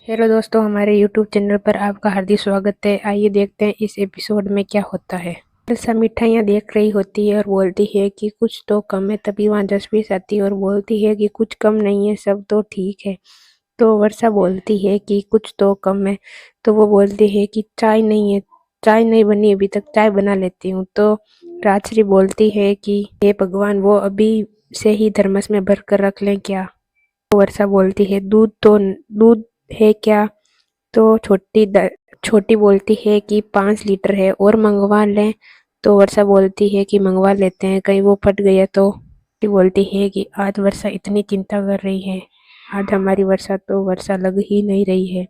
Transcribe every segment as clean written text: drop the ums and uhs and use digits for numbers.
Hello दोस्तों, हमारे YouTube channel पर आपका हार्दिक स्वागत है। आइए देखते हैं इस एपिसोड में क्या होता है। वर्षा मिठाइयाँ देख रही होती है और बोलती है कि कुछ तो कम है। तभी वहाँ जसप्रीत आती है और बोलती है कि कुछ कम नहीं है, सब तो ठीक है। तो वर्षा बोलती है कि कुछ तो कम है। तो वो बोलती है कि चाय नहीं है, चाय नहीं बनी अभी तक, चाय बना लेती हूँ। तो राजश्री बोलती है कि हे भगवान, वो अभी से ही थर्मस में भर कर रख लें क्या। तो वर्षा बोलती है दूध है क्या। तो छोटी बोलती है कि 5 लीटर है और मंगवा लें। तो वर्षा बोलती है कि मंगवा लेते हैं, कहीं वो फट गया तो। छोटी बोलती है कि आज वर्षा इतनी चिंता कर रही है, आज हमारी वर्षा तो वर्षा लग ही नहीं रही है।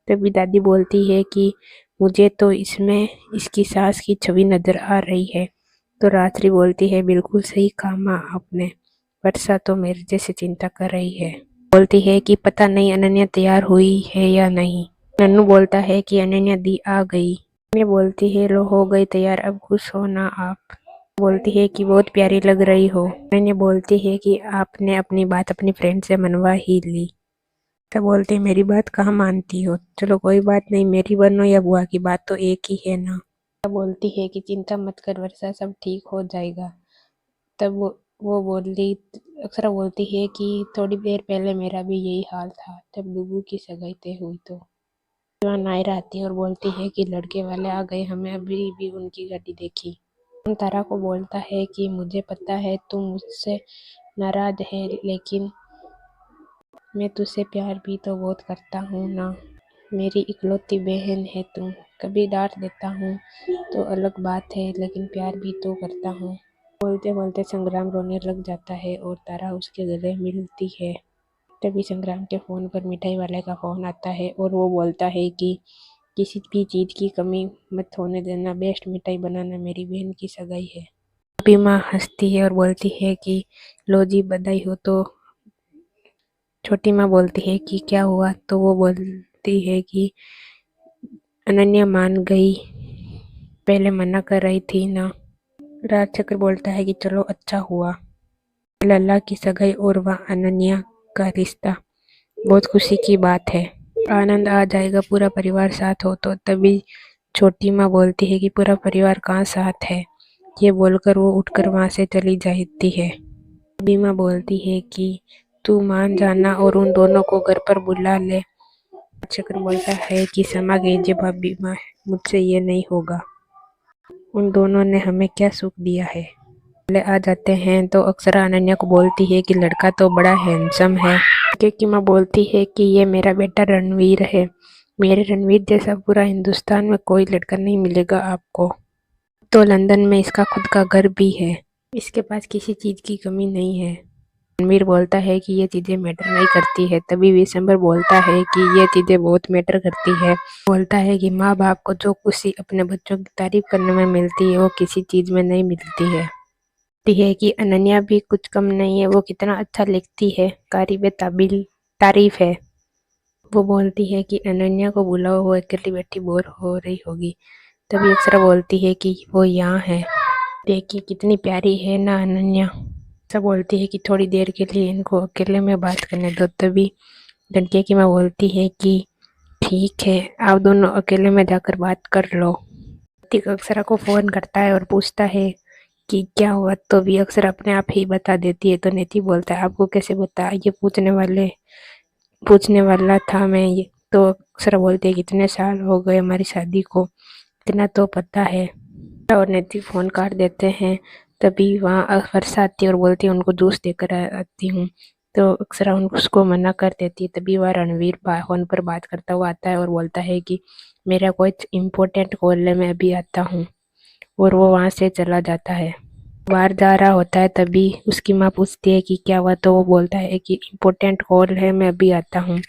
तभी दादी बोलती है कि मुझे तो इसमें इसकी सास की छवि नजर आ रही है। तो रात्रि बोलती है बिल्कुल सही कहा माँ आपने, वर्षा तो मेरे जैसे चिंता कर रही है। बोलती है कि पता नहीं अनन्या तैयार हुई है या नहीं। नन्नू बोलता है कि अनन्या दी आ गई। अनन्या बोलती है लो हो गई तैयार, अब खुश हो ना आप। बोलती है कि बहुत प्यारी लग रही हो। अनन्या बोलती है कि आपने अपनी बात अपनी फ्रेंड से मनवा ही ली। तो बोलते हैं मेरी बात कहाँ मानती हो, चलो कोई बात नहीं, मेरी बनो या बुआ की बात तो एक ही है ना। तो बोलती है कि चिंता मत कर वर्षा, सब ठीक हो जाएगा। तब वो बोली अक्षरा बोलती है कि थोड़ी देर पहले मेरा भी यही हाल था जब डुगू की सगाई तय हुई। तो वहाँ नायरा आती है और बोलती है कि लड़के वाले आ गए, हमें अभी भी उनकी गाड़ी देखी। हम तारा को बोलता है कि मुझे पता है तुम मुझसे नाराज है, लेकिन मैं तुझसे प्यार भी तो बहुत करता हूँ ना। मेरी इकलौती बहन है तुम, कभी डांट देता हूँ तो अलग बात है, लेकिन प्यार भी तो करता हूँ। बोलते बोलते संग्राम रोने लग जाता है और तारा उसके गले मिलती है। तभी संग्राम के फ़ोन पर मिठाई वाले का फ़ोन आता है और वो बोलता है कि किसी भी चीज़ की कमी मत होने देना, बेस्ट मिठाई बनाना, मेरी बहन की सगाई है। अभी माँ हंसती है और बोलती है कि लो जी बधाई हो। तो छोटी माँ बोलती है कि क्या हुआ। तो वो बोलती है कि अनन्या मान गई, पहले मना कर रही थी ना। राजचक्र बोलता है कि चलो अच्छा हुआ, लल्ला की सगाई और वह अनन्या का रिश्ता, बहुत खुशी की बात है, आनंद आ जाएगा पूरा परिवार साथ हो तो। तभी छोटी माँ बोलती है कि पूरा परिवार कहाँ साथ है। ये बोलकर वो उठकर वहां से चली जाती है। तभी माँ बोलती है कि तू मान जाना और उन दोनों को घर पर बुला ले। चक्र बोलता है कि क्षमा कीजिए भाभी माँ, मुझसे ये नहीं होगा, उन दोनों ने हमें क्या सुख दिया है। ले आ जाते हैं तो अक्षरा अनन्या को बोलती है कि लड़का तो बड़ा हैंडसम है। की माँ बोलती है कि ये मेरा बेटा रणवीर है, मेरे रणवीर जैसा पूरा हिंदुस्तान में कोई लड़का नहीं मिलेगा आपको। तो लंदन में इसका खुद का घर भी है, इसके पास किसी चीज की कमी नहीं है। रणवीर बोलता है कि ये चीजें मैटर नहीं करती है। तभी विशंबर बोलता है कि ये चीजें बहुत मैटर करती है। बोलता है कि माँ बाप को जो खुशी अपने बच्चों की तारीफ करने में मिलती है वो किसी चीज में नहीं मिलती है। है कि अनन्या भी कुछ कम नहीं है, वो कितना अच्छा लिखती है, कारिब ताबिल तारीफ है। वो बोलती है कि अनन्या को बुलाओ, वो अकेली बैठी बोर हो रही होगी। तभी अक्षरा बोलती है कि वो यहाँ है, देखिए कितनी प्यारी है ना अनन्या। सब बोलती है कि थोड़ी देर के लिए इनको अकेले में बात करने दो। तभी लड़के की माँ बोलती है कि ठीक है, आप दोनों अकेले में जाकर बात कर लो। कार्तिक अक्षरा को फोन करता है और पूछता है कि क्या हुआ। तो भी अक्षरा अपने आप ही बता देती है। तो नेति बोलता है आपको कैसे बता, ये पूछने वाला था मैं ये। तो अक्षरा बोलती है कितने साल हो गए हमारी शादी को, इतना तो पता है। और नेति फोन काट देते हैं। तभी वहाँ वर्षा आती है और बोलती है उनको जूस देकर आती हूँ। तो अक्षरा उसको मना कर देती है। तभी वह रणवीर फोन पर बात करता हुआ आता है और बोलता है कि मेरा कोई इम्पोर्टेंट कॉल है, मैं अभी आता हूँ। और वो वहां से चला जाता है। बाहर जा रहा होता है। तभी उसकी माँ पूछती है कि क्या हुआ। तो वो बोलता है कि इम्पोर्टेंट कॉल है, मैं अभी आता हूँ।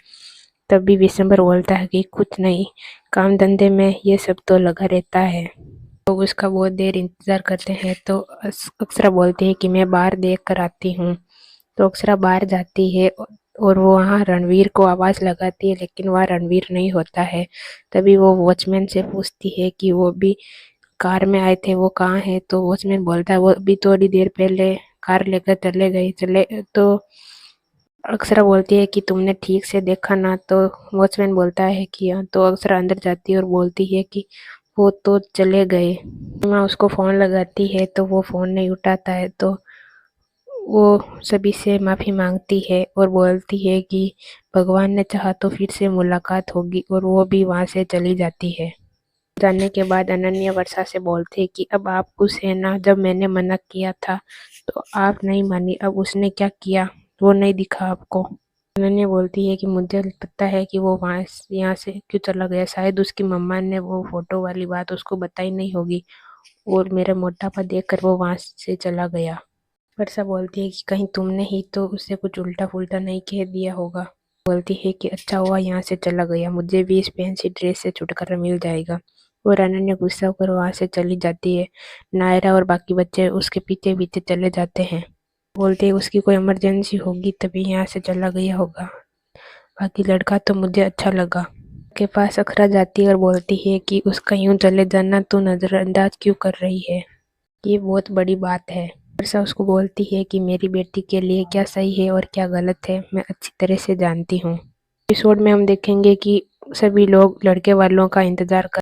तभी विशंबर बोलता है कि कुछ नहीं, काम धंधे में ये सब तो लगा रहता है। लोग उसका बहुत देर इंतजार करते हैं। तो अक्षरा बोलती है कि मैं बाहर देख कर आती हूँ। तो अक्षरा बाहर जाती है और वो वहाँ रणवीर को आवाज़ लगाती है, लेकिन वह रणवीर नहीं होता है। तभी वो वॉचमैन से पूछती है कि वो भी कार में आए थे, वो कहाँ है। तो वॉचमैन बोलता है वो अभी थोड़ी देर पहले कार लेकर चले गए। तो अक्षरा बोलती है कि तुमने ठीक से देखा ना, तो वॉचमैन बोलता है कि हाँ। तो अक्षरा अंदर जाती है और बोलती है कि वो तो चले गए। माँ उसको फ़ोन लगाती है तो वो फ़ोन नहीं उठाता है, तो वो सभी से माफ़ी मांगती है और बोलती है कि भगवान ने चाहा तो फिर से मुलाकात होगी, और वो भी वहाँ से चली जाती है। जाने के बाद अनन्या वर्षा से बोलते हैं कि अब आप खुश हैं ना, जब मैंने मना किया था तो आप नहीं मानी, अब उसने क्या किया वो नहीं दिखा आपको। अनन्या बोलती है कि मुझे पता है कि वो वहाँ यहाँ से क्यों चला गया, शायद उसकी मम्मा ने वो फोटो वाली बात उसको बताई नहीं होगी और मेरा मोटापा देखकर वो वहाँ से चला गया। वर्षा बोलती है कि कहीं तुमने ही तो उसे कुछ उल्टा फुल्टा नहीं कह दिया होगा। बोलती है कि अच्छा हुआ यहाँ से चला गया, मुझे भी इस फैंसी ड्रेस से छुटकारा मिल जाएगा। और अनन्या गुस्सा होकर वहाँ से चली जाती है। नायरा और बाकी बच्चे उसके पीछे पीछे चले जाते हैं। बोलते हैं उसकी कोई इमरजेंसी होगी तभी यहाँ से चला गया होगा, बाकी लड़का तो मुझे अच्छा लगा। के पास अखरा जाती है और बोलती है कि उसका यूं चले जाना तू नजरअंदाज क्यों कर रही है, ये बहुत बड़ी बात है। वर्षा उसको बोलती है कि मेरी बेटी के लिए क्या सही है और क्या गलत है मैं अच्छी तरह से जानती हूँ। एपिसोड में हम देखेंगे कि सभी लोग लड़के वालों का इंतजार कर